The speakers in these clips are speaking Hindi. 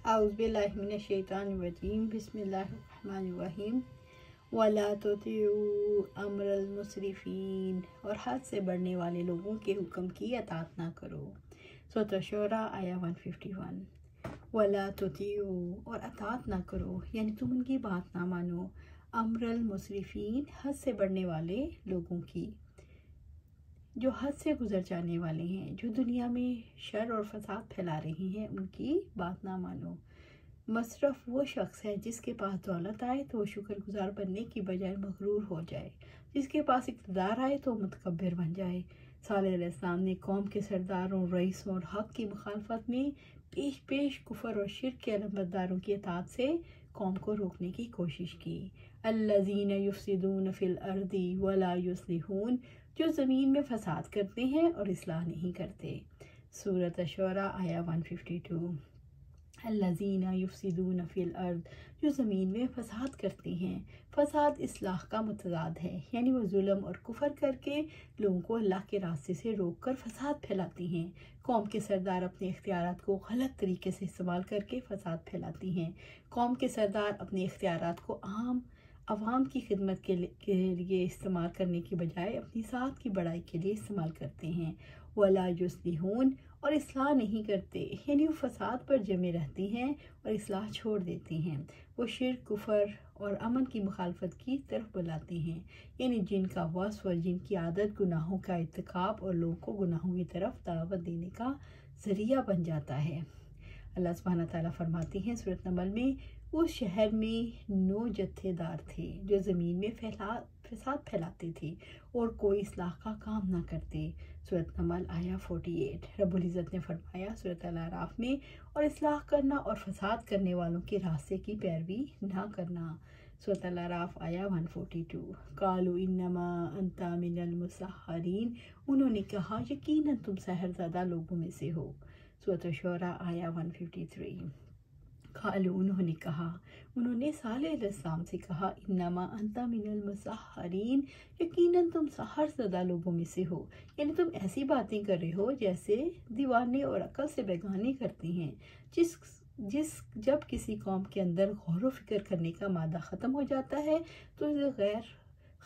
औज़ुबिल्लाहि मिनश्शैतानिर्रजीम बिस्मिल्लाहिर्रहमानिर्रहीम वला तुतिउ अम्रल मुसरिफ़ीन, और हद से बढ़ने वाले लोगों के हुक्म की अतात ना करो। सूरह शुरा आया 151। वला तुतिउ, और अतात ना करो यानी तुम उनकी बात ना मानो, अम्रल मुसरिफ़ीन, हद से बढ़ने वाले लोगों की, जो हद से गुजर जाने वाले हैं, जो दुनिया में शर और फसाद फैला रहे हैं, उनकी बात ना मानो। मसरफ वो शख्स है जिसके पास दौलत आए तो वो शुक्रगुजार बनने की बजाय मगरूर हो जाए, जिसके पास इक़्तिदार आए तो मुतकब्बिर बन जाए। सालेह अलैहिस्सलाम ने कौम के सरदारों, रईसों और हक की मुखालफत में पेश पेश कुफर और शिर्क के अलमबरदारों की अतात से कौम को रोकने की कोशिश की। अल्लज़ीना युफ़सिदून फ़िल अर्दी वला युस्लिहून, जो ज़मीन में फसाद करते हैं और इस्लाह नहीं करते। सूरत अश-शुरा आया 152। अल्लज़ीना युफ़सिदून फ़िल अर्द, जो ज़मीन में फसाद करते हैं। फसाद इस्लाह का मुतज़ाद है, यानी वो जुल्म और कुफर करके लोगों को अल्लाह के रास्ते से रोक कर फसाद फैलाती हैं। कौम के सरदार अपने इख्तियारात को गलत तरीके से इस्तेमाल करके फसाद फैलाती हैं। कौम के सरदार अपने इख्तियारात को आवाम की खिदमत के लिए इस्तेमाल करने की बजाय अपनी ज़ात की बड़ाई के लिए इस्तेमाल करते हैं। वला युस्लिहून, और इस्लाह नहीं करते, यानी वो फसाद पर जमे रहते हैं और इस्लाह छोड़ देते हैं। वो शिर्क, कुफर और अमन की मुखालफत की तरफ बुलाते हैं, यानी जिनका वस्फ़ और जिनकी आदत गुनाहों का इर्तिकाब और लोगों को गुनाहों की तरफ दावत देने का ज़रिया बन जाता है। अल्लाह सुब्हानहू तआला फरमाते हैं सूरत नमल में, उस शहर में 9 जत्थेदार थे जो ज़मीन में फसाद फैलाते थे और कोई इस्लाह का काम ना करते। सूरत नमल आया 48। रब्बुल इज़्ज़त ने फरमाया सूरत अल-आराफ में, और इस्लाह करना और फसाद करने वालों के रास्ते की पैरवी ना करना। सूरत अल-आराफ आया 142। कालू इन्नमा अंता मिनल मुसहरीन, उन्होंने कहा यकीनन तुम सहरज़दा लोगों में से हो। सूरत शुरा आया 153। खालू, उन्होंने कहा, उन्होंने सालेह अलैहिस्सलाम से कहा, इन्नमा अंता मिनल मुसहरीन, यकीनन तुम सहरज़दा लोगों में से हो, यानी तुम ऐसी बातें कर रहे हो जैसे दीवाने और अकल से बेगाने करते हैं। जब किसी कौम के अंदर गौर व फिक्र करने का मादा ख़त्म हो जाता है तो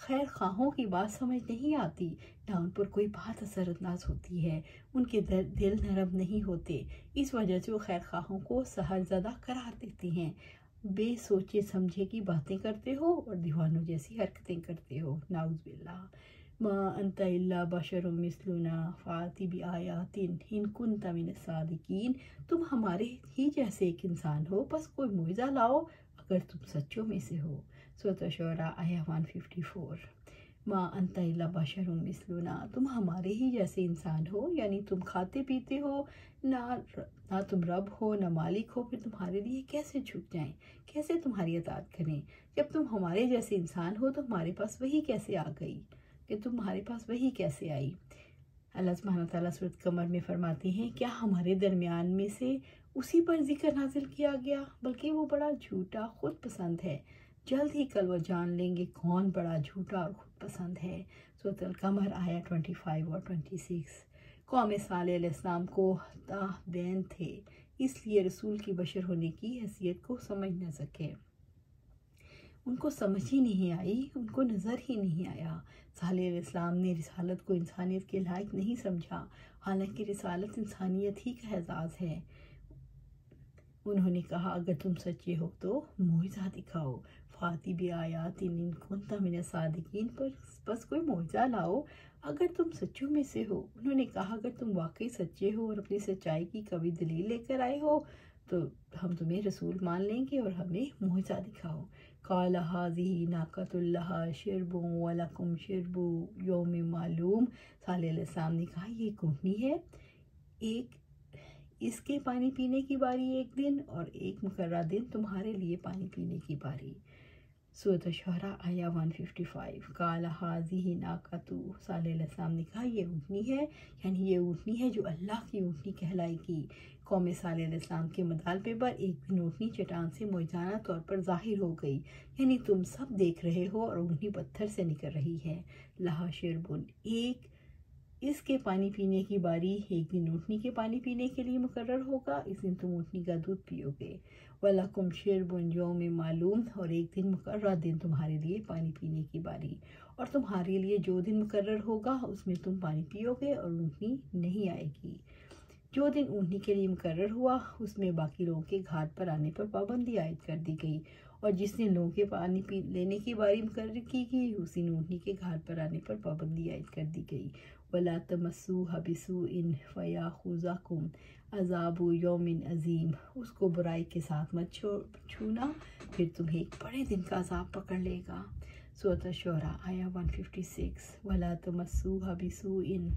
खैर खाहों की बात समझ नहीं आती, ना उन पर कोई बात असरअंदाज होती है, उनके दिल नरम नहीं होते। इस वजह से वो खैर खाहों को सहरज़दा करार देते हैं। बेसोचे समझे की बातें करते हो और दीवानों जैसी हरकतें करते हो। नाउज़ुबिल्लाह। मा अंता इल्ला बशरुम मिस्लुना फाती बि आयातिन इन कुंता मिनस सादिकीन, तुम हमारे ही जैसे एक इंसान हो, बस कोई मुइज़ा लाओ अगर तुम सच्चों में से हो। सूरह शुरा आया 154। माँ अंता इल्ला बशरुम मिस्लुना, तुम हमारे ही जैसे इंसान हो, यानी तुम खाते पीते हो, ना तुम रब हो ना मालिक हो, फिर तुम्हारे लिए कैसे झुक जाएं, कैसे तुम्हारी अताअत करें। जब तुम हमारे जैसे इंसान हो तो हमारे पास वही कैसे आ गई, कि तुम्हारे पास वही कैसे आई। अल्लाह सुब्हानहू तआला सूरत कमर में फरमाते हैं, क्या हमारे दरमियान में से उसी पर जिक्र नाजिल किया गया, बल्कि वो बड़ा झूठा खुद पसंद है। जल्द ही कल वो जान लेंगे कौन बड़ा झूठा और खुद पसंद है। सूरत अल-कमर आया 25 और 26। कौम सालेह अलैहिस्सलाम को ताहदैन थे, इसलिए रसूल की बशर होने की हैसियत को समझ न सके, उनको समझ ही नहीं आई, उनको नज़र ही नहीं आया। सालेह अलैहिस्सलाम ने रिसालत को इंसानियत के लायक नहीं समझा, हालांकि रिसालत इंसानियत ही का एजाज़ है। उन्होंने कहा, अगर तुम सच्चे हो तो मुइज़ा दिखाओ, फाती बि आयातिन इन कुंता मिनस सादिकीन, पर बस कोई मुइज़ा लाओ अगर तुम सच्चों में से हो। उन्होंने कहा, अगर तुम वाकई सच्चे हो और अपनी सच्चाई की कभी दलील लेकर आए हो तो हम तुम्हें रसूल मान लेंगे और हमें मुइज़ा दिखाओ। काला हाज़िही नाक़तुल्लाह शिरबुन व लकुम शिरबु यौमिन मालूम, सालेह अलैहिस्सलाम ने कहा, ये ऊँटनी है, एक इसके पानी पीने की बारी एक दिन और एक मुकर्रर दिन तुम्हारे लिए पानी पीने की बारी। सूरह शुरा आया 155। काला हाज़िही नाक़तु, सालेह अलैहिस्सलाम ने कहा, ये ऊँटनी है, यानी ये ऊँटनी है जो अल्लाह की ऊँटनी कहलाएगी। कौम सालेह अलैहिस्सलाम के मदालबे पर एक दिन ऊँटनी चट्टान से मुइज़ाना तौर पर ज़ाहिर हो गई, यानी तुम सब देख रहे हो और ऊँटनी पत्थर से निकल रही है। लहा शिरबुन, एक इसके पानी पीने की बारी एक दिन ऊँटनी के पानी पीने के लिए मुकर्रर होगा, इस दिन तुम ऊँटनी का दूध पियोगे। वलकुम शिरबुन यौम मालूम, और एक दिन मुकर्रर दिन तुम्हारे लिए पानी पीने की बारी, और तुम्हारे लिए जो दिन मुकर्रर होगा उसमें तुम पानी पियोगे और ऊँटनी नहीं आएगी। जो दिन ऊँटनी के लिए मुकर्रर हुआ उसमें बाकी लोगों के घाट पर आने पर पाबंदी आयद कर दी गई, और जिस दिन लोगों के पानी पी लेने की बारी मुकर्रर की गई उस दिन ऊँटनी के घाट पर आने पर पाबंदी आयद कर दी गई। वला तमस्सू हबिसू इन फयाखुज़कुम अज़ाबु यौमिन अज़ीम, उसको बुराई के साथ मत छूना, फिर तुम्हें एक बड़े दिन का अज़ाब पकड़ लेगा। सूरह शुरा आया 156। वला तमस्सू हबिसू इन,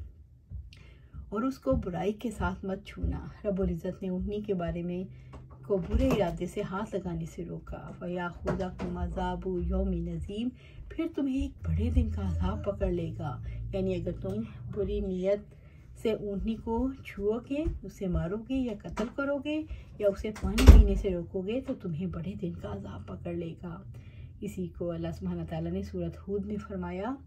और उसको बुराई के साथ मत छूना। रब्बुल इज़्ज़त ने ऊँटनी के बारे में को बुरे इरादे से हाथ लगाने से रोका। फयाखुज़कुम अज़ाबु यौमिन अज़ीम, फिर तुम्हें एक बड़े दिन का अज़ाब पकड़ लेगा। यानी अगर तुम बुरी नीयत से ऊँटनी को छुओगे, उसे मारोगे या कत्ल करोगे या उसे पानी पीने से रोकोगे तो तुम्हें बड़े दिन का अज़ाब पकड़ लेगा। इसी को अल्लाह सुब्हानहू तआला ने सूरत हूद में फरमाया,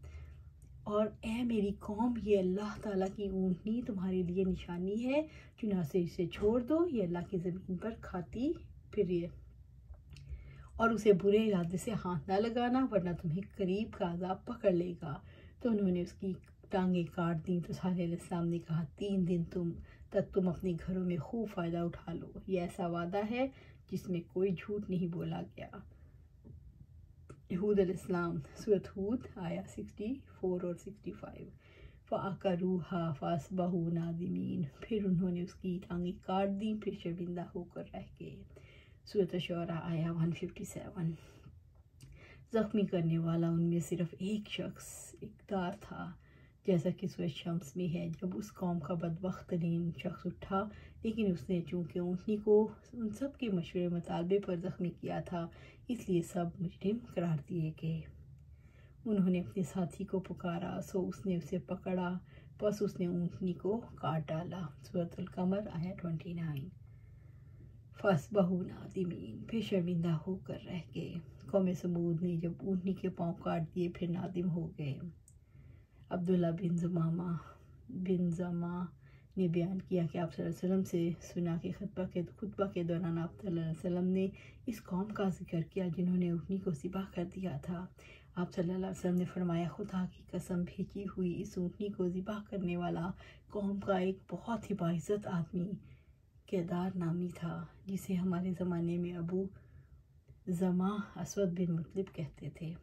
और ए मेरी कौम, ये अल्लाह ताला की ऊँटनी तुम्हारे लिए निशानी है, चुनासे इसे छोड़ दो, ये अल्लाह की ज़मीन पर खाती फिरे, और उसे बुरे इरादे से हाथ ना लगाना वरना तुम्हें करीब का अज़ाब पकड़ लेगा। तो उन्होंने उसकी टांगें काट दी। तो सालेह अलैहिस्सलाम ने कहा, 3 दिन तक तुम अपने घरों में खूब फ़ायदा उठा लो, ये ऐसा वादा है जिसमें कोई झूठ नहीं बोला गया। हूद अलैहिस्सलाम, सूरत हूद आया 64 और 65। फ़अक़रूहा फ़अस्बहू नादिमीन, फिर उन्होंने उसकी टांगें काट दी, फिर शर्मिंदा होकर रह गए। सूरत शुरा आया 157। ज़ख्मी करने वाला उनमें सिर्फ एक शख्स इक़्तिदार था, जैसा कि सूरत शम्स में है, जब उस कौम का बदबख्तरीन शख्स उठा, लेकिन उसने चूँकि ऊँटनी को उन सब के मशवरे मुतालबे पर ज़ख्मी किया था, इसलिए सब मुजरिम करार दिए गए। उन्होंने अपने साथी को पुकारा, सो उसने उसे पकड़ा, बस उसने ऊँटनी को काट डाला। सूरतुल कमर आया 29। फ़अस्बहू नादिमीन, फिर शर्मिंदा होकर रह गए। कौम समूद ने जब ऊँटनी के पाँव काट दिए फिर नादिम हो गए। अब्दुल्ला बिन ज़मा ने बयान किया कि आप सल्लल्लाहु अलैहि वसल्लम से सुना कि खुतबा के दौरान आप सल्लल्लाहु अलैहि वसल्लम ने इस कौम का जिक्र किया जिन्होंने ऊँटनी को ज़िबा कर दिया था। आप सल्लल्लाहु अलैहि वसल्लम ने फरमाया, खुदा की कसम, भेजी हुई इस ऊँटनी को ज़िबा करने वाला कौम का एक बहुत ही बाइज़्ज़त आदमी केदार नामी था, जिसे हमारे ज़माने में अबू ज़मा असवद बिन मुतलिब कहते थे।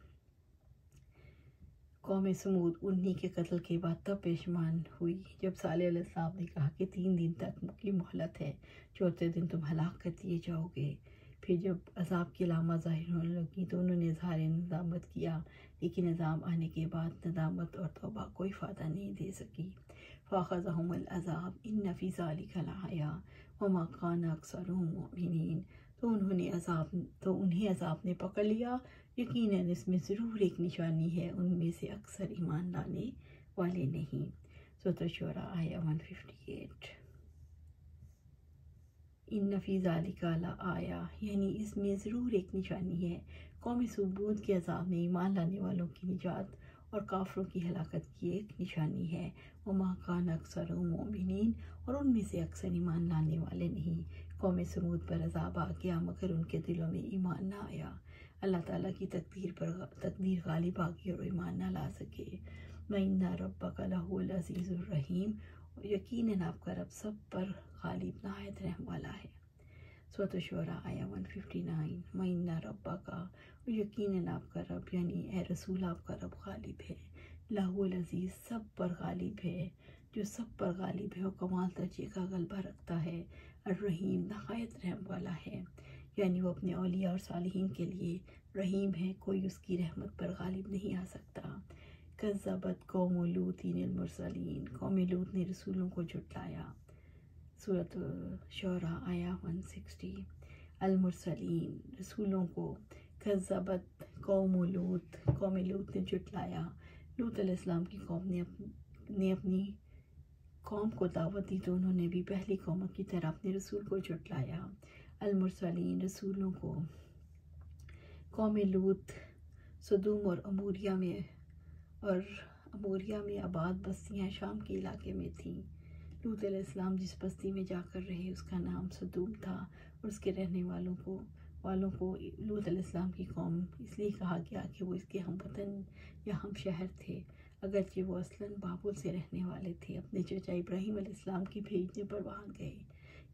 कौम समूद ऊँटनी के कत्ल के बाद तब पेशमान हुई जब सालेह अलैहिस्सलाम ने कहा कि 3 दिन तक की मोहलत है, चौथे दिन तुम हलाक कर दिए जाओगे। फिर जब अज़ाब की अलामत ज़ाहिर होने लगी तो उन्होंने इज़हार नदामत किया, लेकिन अज़ाब आने के बाद नदामत और तौबा कोई फ़ायदा नहीं दे सकी। फ़अख़ज़हुमुल अज़ाब इन्न फ़ी ज़ालिका लआया वमा कान अक्सरुहुम मुमिनीन, तो उन्हें अज़ाब ने पकड़ लिया, यकीनन इसमें ज़रूर एक निशानी है, उनमें से अक्सर ईमान लाने वाले नहीं। सूरह शुरा आया 158। इन्न फ़ी ज़ालिका लआया, यानी इसमें ज़रूर एक निशानी है, कौम समूद के अज़ाब में ईमान लाने वालों की निजात और काफरों की हलाकत की एक निशानी है। वमा कान अक्सरुहुम मुमिनीन, और उनमें से अक्सर ईमान लाने वाले नहीं। कौम समूद पर अज़ाब आ गया मगर उनके दिलों में ईमान ना आया। अल्लाह ताला की तकदीर गालिब आ गई और ईमान ना ला सके। वइन्ना रब्बका लहुवल अज़ीज़ुर रहीम, यकीनन आपका रब सब पर गालिब नहायत रहम वाला है। सूरह शुरा आया 159। वइन्ना रब्बका, यकीनन आपका रब यानी ए रसूल आपका रब गालिब है, लहुवल अज़ीज़ सब पर गालिब है, जो सब पर गालिब है और कमाल दर्जे का गलबा रखता है। अर्रहीम, नहायत रहम वाला है, यानी वो अपने औलिया और सालिहीन के लिए रहीम है, कोई उसकी रहमत पर गालिब नहीं आ सकता। कज़्ज़बत कौम लूतिन अल मुरसलीन, कौम लूत ने रसूलों को झुटलाया। सूरत शुरा आया 160। अल मुरसलीन, रसूलों को, कज़्ज़बत कौम लूत ने झुटलाया। लूत अलैहिस्सलाम की कौम ने अपनी कौम को दावत दी तो उन्होंने भी पहली कौमों की तरह अपने रसूल को झुटलाया। अल मुरसलीन, रसूलों को, कौम लूत सदूम और अमूरिया में और अमोरिया में आबाद बस्तियाँ शाम के इलाके में थीं। लूत अलैहिस्सलाम जिस बस्ती में जाकर रहे उसका नाम सदूम था, और उसके रहने वालों को लूत अलैहिस्सलाम की कौम इसलिए कहा गया कि वो इसके हम वतन या हम शहर थे, अगरचे वो असलन बाबुल से रहने वाले थे। अपने चचा इब्राहीम अलैहिस्सलाम की भेजने पर वहाँ गए।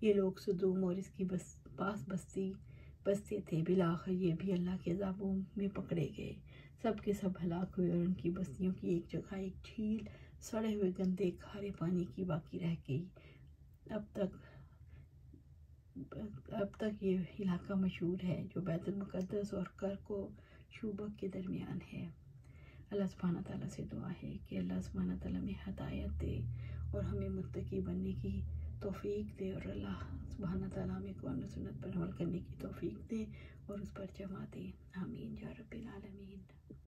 ये लोग सदूम और इसकी पास बसते थे। बिलाखिर ये भी अल्लाह के अज़ाबों में पकड़े गए। सब के सब हलाक हुए और उनकी बस्तियों की एक जगह एक झील सड़े हुए गंदे खारे पानी की बाकी रह गई। अब तक ये इलाका मशहूर है, जो बैतुल मुक़द्दस और कर्क व शुबक के दरमियान है। अल्लाह सुब्हानहू तआला से दुआ है कि अल्लाह सुब्हानहू तआला हमें हिदायत दे और हमें मुत्तकी बनने की तौफीक दे, और अल्लाह सुब्हानहू तआला हमें कुरान और सुन्नत पर अमल करने की तौफीक दे और उस पर जमा दे। आमीन या रब्बिल आलमीन।